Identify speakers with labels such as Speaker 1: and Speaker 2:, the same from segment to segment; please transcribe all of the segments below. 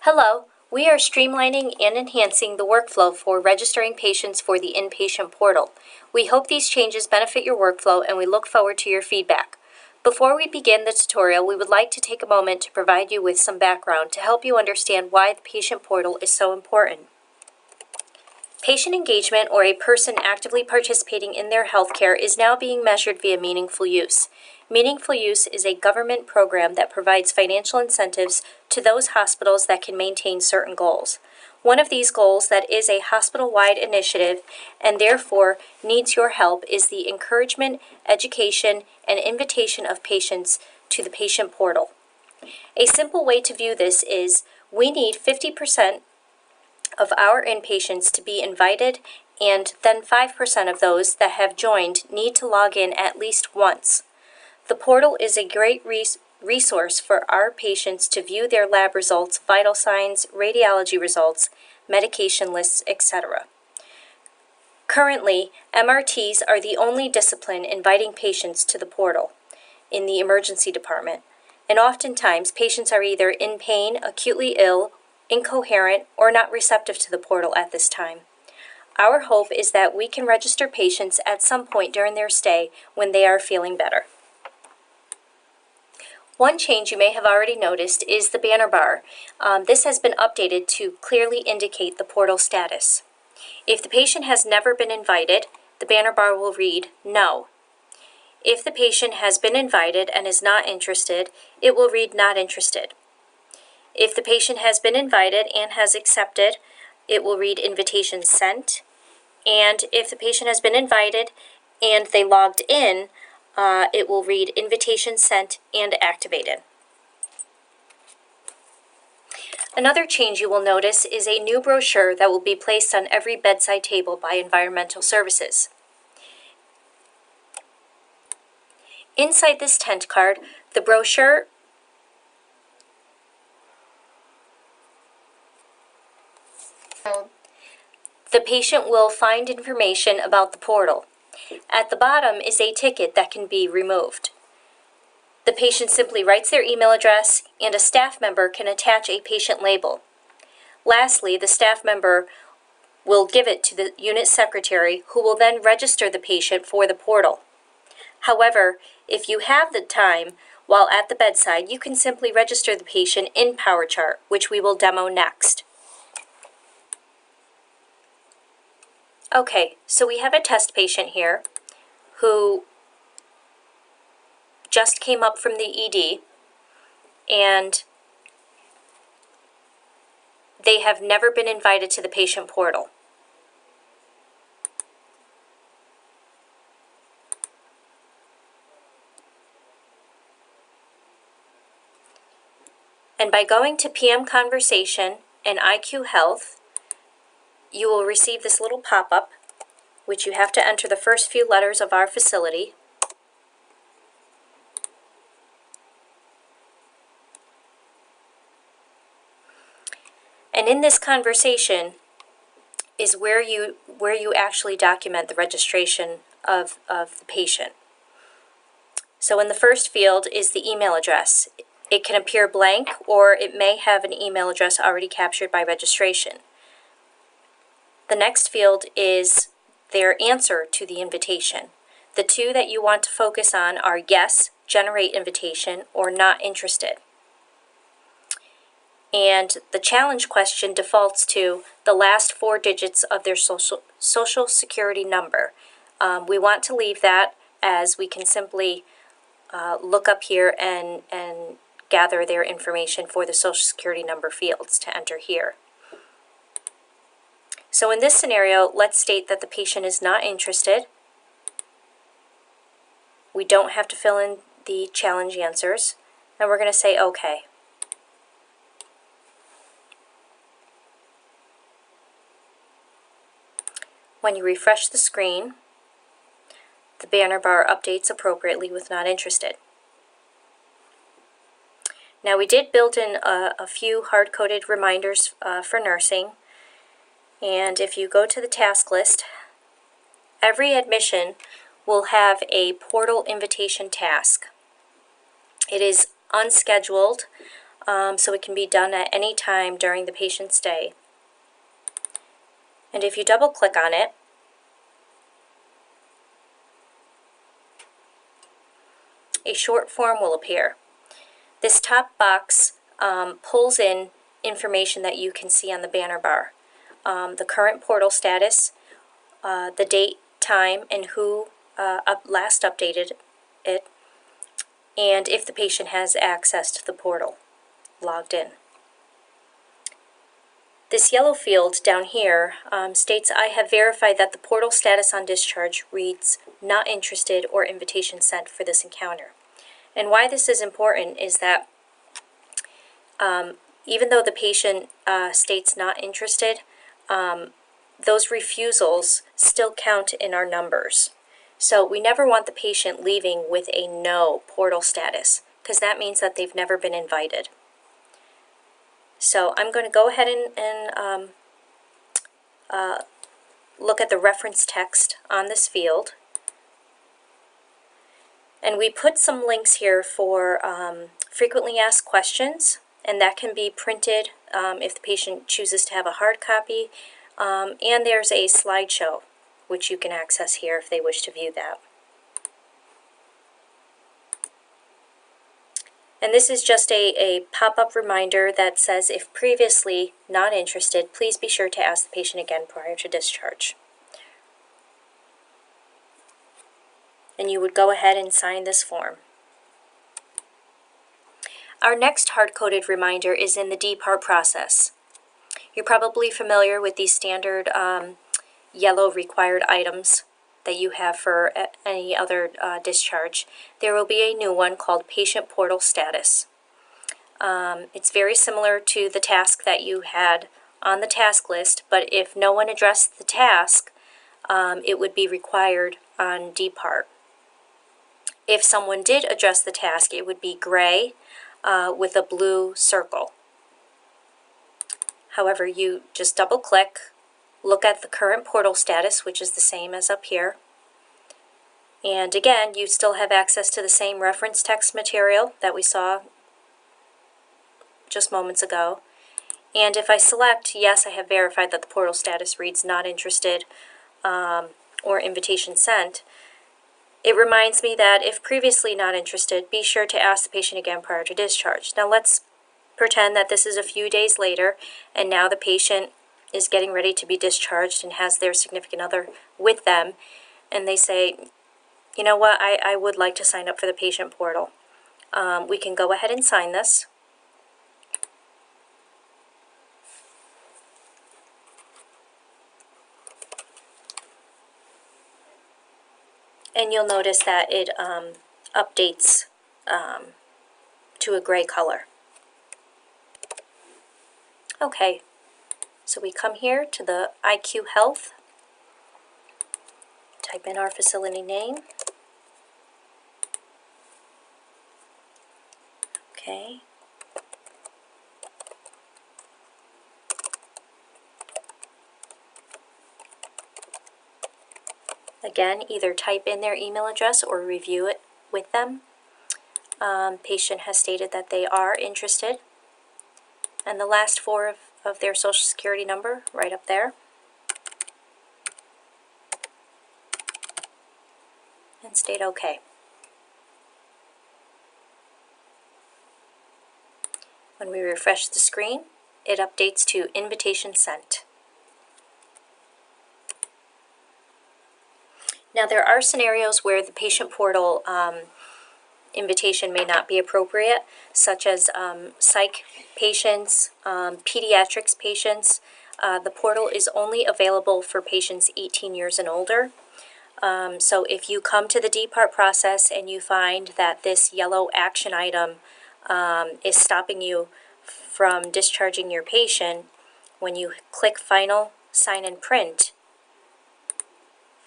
Speaker 1: Hello, we are streamlining and enhancing the workflow for registering patients for the inpatient portal. We hope these changes benefit your workflow and we look forward to your feedback. Before we begin the tutorial, we would like to take a moment to provide you with some background to help you understand why the patient portal is so important. Patient engagement, or a person actively participating in their healthcare, is now being measured via Meaningful Use. Meaningful Use is a government program that provides financial incentives to those hospitals that can maintain certain goals. One of these goals that is a hospital-wide initiative and therefore needs your help is the encouragement, education, and invitation of patients to the patient portal. A simple way to view this is we need 50% of our inpatients to be invited, and then 5% of those that have joined need to log in at least once. The portal is a great resource for our patients to view their lab results, vital signs, radiology results, medication lists, etc. Currently, MRTs are the only discipline inviting patients to the portal in the emergency department, and oftentimes patients are either in pain, acutely ill, incoherent, or not receptive to the portal at this time. Our hope is that we can register patients at some point during their stay when they are feeling better. One change you may have already noticed is the banner bar. This has been updated to clearly indicate the portal status. If the patient has never been invited, the banner bar will read "No." If the patient has been invited and is not interested, it will read "Not interested." If the patient has been invited and has accepted, it will read "Invitation sent." And if the patient has been invited and they logged in, it will read "Invitation sent and activated." Another change you will notice is a new brochure that will be placed on every bedside table by Environmental Services. Inside this tent card, the brochure the patient will find information about the portal. At the bottom is a ticket that can be removed. The patient simply writes their email address, and a staff member can attach a patient label. Lastly, the staff member will give it to the unit secretary, who will then register the patient for the portal. However, if you have the time while at the bedside, you can simply register the patient in PowerChart, which we will demo next. Okay, so we have a test patient here who just came up from the ED, and they have never been invited to the patient portal. And by going to PM Conversation and IQ Health, you will receive this little pop-up, which you have to enter the first few letters of our facility. And in this conversation is where you actually document the registration of the patient. So in the first field is the email address. It can appear blank, or it may have an email address already captured by registration. The next field is their answer to the invitation. The two that you want to focus on are yes, generate invitation, or not interested. And the challenge question defaults to the last 4 digits of their social security number. We want to leave that, as we can simply look up here and gather their information for the social security number fields to enter here. So in this scenario, let's state that the patient is not interested. We don't have to fill in the challenge answers, and we're going to say OK. When you refresh the screen, the banner bar updates appropriately with "Not interested." Now, we did build in a few hard-coded reminders for nursing. And if you go to the task list, every admission will have a portal invitation task. It is unscheduled. so it can be done at any time during the patient's day. And if you double click on it, a short form will appear. This top box pulls in information that you can see on the banner bar. The current portal status, the date, time, and who last updated it, and if the patient has access to the portal, logged in. This yellow field down here states I have verified that the portal status on discharge reads not interested or invitation sent for this encounter. And why this is important is that even though the patient states not interested, those refusals still count in our numbers. So we never want the patient leaving with a no portal status, because that means that they've never been invited. So I'm going to go ahead and look at the reference text on this field. And we put some links here for frequently asked questions, and that can be printed if the patient chooses to have a hard copy. And there's a slideshow, which you can access here if they wish to view that. And this is just a pop-up reminder that says if previously not interested, please be sure to ask the patient again prior to discharge. And you would go ahead and sign this form. Our next hard-coded reminder is in the DPART process. You're probably familiar with these standard yellow required items that you have for any other discharge. There will be a new one called Patient Portal Status. It's very similar to the task that you had on the task list, but if no one addressed the task, it would be required on DPART. If someone did address the task, it would be gray with a blue circle. However, you just double click, look at the current portal status, which is the same as up here. And again, you still have access to the same reference text material that we saw just moments ago. And if I select, yes, I have verified that the portal status reads not interested or invitation sent, it reminds me that if previously not interested, be sure to ask the patient again prior to discharge. Now let's pretend that this is a few days later, and now the patient is getting ready to be discharged and has their significant other with them, and they say, you know what, I would like to sign up for the patient portal. We can go ahead and sign this. And you'll notice that it updates to a gray color. Okay, so we come here to the IQ Health, type in our facility name. Okay. Again, either type in their email address or review it with them. Patient has stated that they are interested. And the last four of their social security number right up there. And state OK. When we refresh the screen, it updates to invitation sent. Now there are scenarios where the patient portal invitation may not be appropriate, such as psych patients, pediatrics patients. The portal is only available for patients 18 years and older. So if you come to the DPART process and you find that this yellow action item is stopping you from discharging your patient, when you click Final, Sign and Print,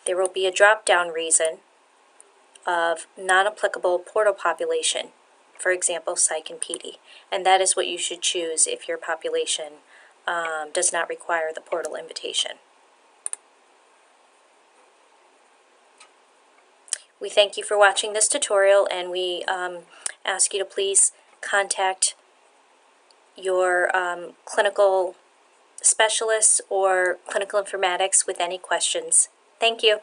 Speaker 1: there will be a drop-down reason of non-applicable portal population, for example, psych and PD. And that is what you should choose if your population does not require the portal invitation. We thank you for watching this tutorial, and we ask you to please contact your clinical specialists or clinical informatics with any questions. Thank you.